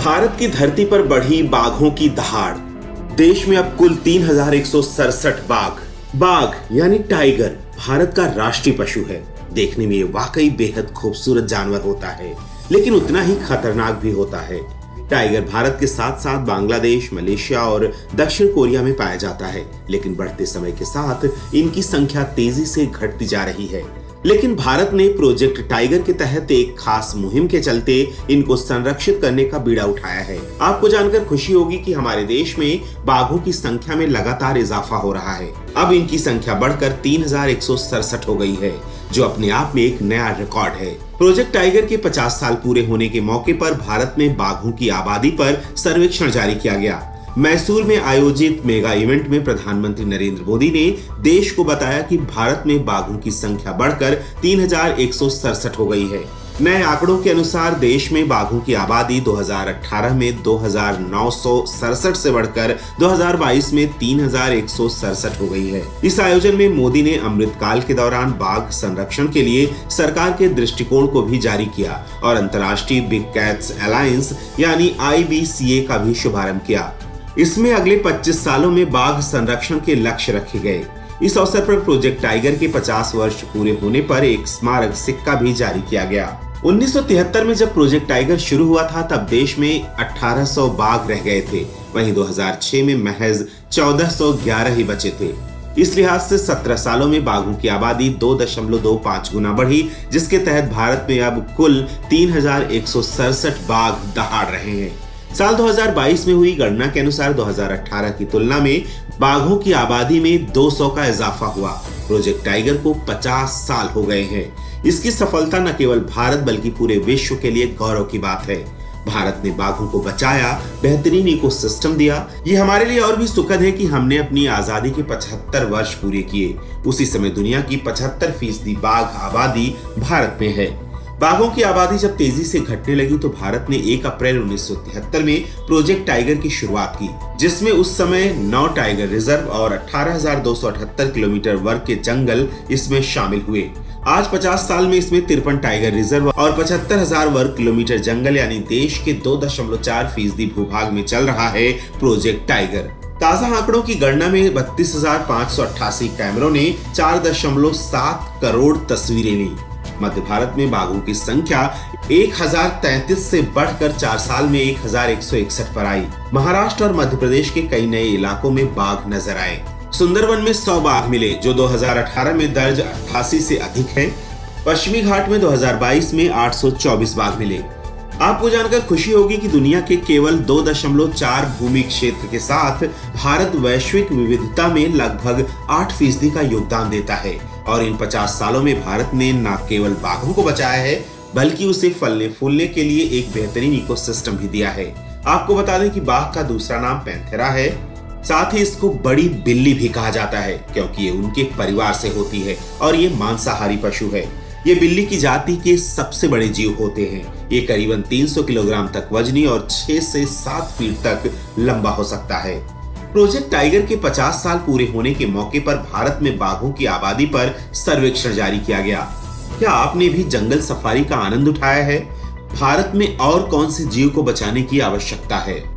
भारत की धरती पर बढ़ी बाघों की दहाड़। देश में अब कुल 3167 बाघ यानी टाइगर भारत का राष्ट्रीय पशु है। देखने में ये वाकई बेहद खूबसूरत जानवर होता है, लेकिन उतना ही खतरनाक भी होता है। टाइगर भारत के साथ साथ बांग्लादेश, मलेशिया और दक्षिण कोरिया में पाया जाता है, लेकिन बढ़ते समय के साथ इनकी संख्या तेजी से घटती जा रही है। लेकिन भारत ने प्रोजेक्ट टाइगर के तहत एक खास मुहिम के चलते इनको संरक्षित करने का बीड़ा उठाया है। आपको जानकर खुशी होगी कि हमारे देश में बाघों की संख्या में लगातार इजाफा हो रहा है। अब इनकी संख्या बढ़कर 3167 हो गई है, जो अपने आप में एक नया रिकॉर्ड है। प्रोजेक्ट टाइगर के 50 साल पूरे होने के मौके पर भारत में बाघों की आबादी पर सर्वेक्षण जारी किया गया। मैसूर में आयोजित मेगा इवेंट में प्रधानमंत्री नरेंद्र मोदी ने देश को बताया कि भारत में बाघों की संख्या बढ़कर 3167 हो गई है। नए आंकड़ों के अनुसार देश में बाघों की आबादी 2018 में 2967 से बढ़कर 2022 में 3167 हो गई है। इस आयोजन में मोदी ने अमृतकाल के दौरान बाघ संरक्षण के लिए सरकार के दृष्टिकोण को भी जारी किया और अंतर्राष्ट्रीय बिग कैट्स अलायंस यानी IBCA का भी शुभारंभ किया। इसमें अगले 25 सालों में बाघ संरक्षण के लक्ष्य रखे गए। इस अवसर पर प्रोजेक्ट टाइगर के 50 वर्ष पूरे होने पर एक स्मारक सिक्का भी जारी किया गया। 1973 में जब प्रोजेक्ट टाइगर शुरू हुआ था तब देश में 1800 बाघ रह गए थे। वहीं 2006 में महज 1411 ही बचे थे। इस लिहाज से 17 सालों में बाघों की आबादी 2.25 गुना बढ़ी, जिसके तहत भारत में अब कुल 3167 बाघ दहाड़ रहे हैं। साल 2022 में हुई गणना के अनुसार 2018 की तुलना में बाघों की आबादी में 200 का इजाफा हुआ। प्रोजेक्ट टाइगर को 50 साल हो गए हैं। इसकी सफलता न केवल भारत बल्कि पूरे विश्व के लिए गौरव की बात है। भारत ने बाघों को बचाया, बेहतरीन इकोसिस्टम दिया। ये हमारे लिए और भी सुखद है कि हमने अपनी आजादी के 75 वर्ष पूरे किए। उसी समय दुनिया की 75% बाघ आबादी भारत में है। बाघों की आबादी जब तेजी से घटने लगी तो भारत ने 1 अप्रैल 1973 में प्रोजेक्ट टाइगर की शुरुआत की, जिसमें उस समय 9 टाइगर रिजर्व और 18,278 किलोमीटर वर्ग के जंगल इसमें शामिल हुए। आज 50 साल में इसमें 53 टाइगर रिजर्व और 75,000 वर्ग किलोमीटर जंगल यानी देश के 2.4% भूभाग में चल रहा है प्रोजेक्ट टाइगर। ताजा आंकड़ों की गणना में 32,588 कैमरों ने 4.7 करोड़ तस्वीरें ली। मध्य भारत में बाघों की संख्या 1033 से बढ़कर 4 साल में 1161 पर आई। महाराष्ट्र और मध्य प्रदेश के कई नए इलाकों में बाघ नजर आए। सुंदरवन में 100 बाघ मिले, जो 2018 में दर्ज 88 से अधिक है। पश्चिमी घाट में 2022 में 824 बाघ मिले। आपको जानकर खुशी होगी कि दुनिया के केवल 2.4 भूमि क्षेत्र के साथ भारत वैश्विक विविधता में लगभग 8% का योगदान देता है और इन 50 सालों में भारत ने न केवल बाघों को बचाया है बल्कि उसे फलने फूलने के लिए एक बेहतरीन इकोसिस्टम भी दिया है। आपको बता दें कि बाघ का दूसरा नाम पैंथेरा है। साथ ही इसको बड़ी बिल्ली भी कहा जाता है क्योंकि ये उनके परिवार से होती है और ये मांसाहारी पशु है। ये बिल्ली की जाति के सबसे बड़े जीव होते हैं। ये करीबन 300 किलोग्राम तक वजनी और 6 से 7 फीट तक लंबा हो सकता है। प्रोजेक्ट टाइगर के 50 साल पूरे होने के मौके पर भारत में बाघों की आबादी पर सर्वेक्षण जारी किया गया। क्या आपने भी जंगल सफारी का आनंद उठाया है? भारत में और कौन से जीव को बचाने की आवश्यकता है?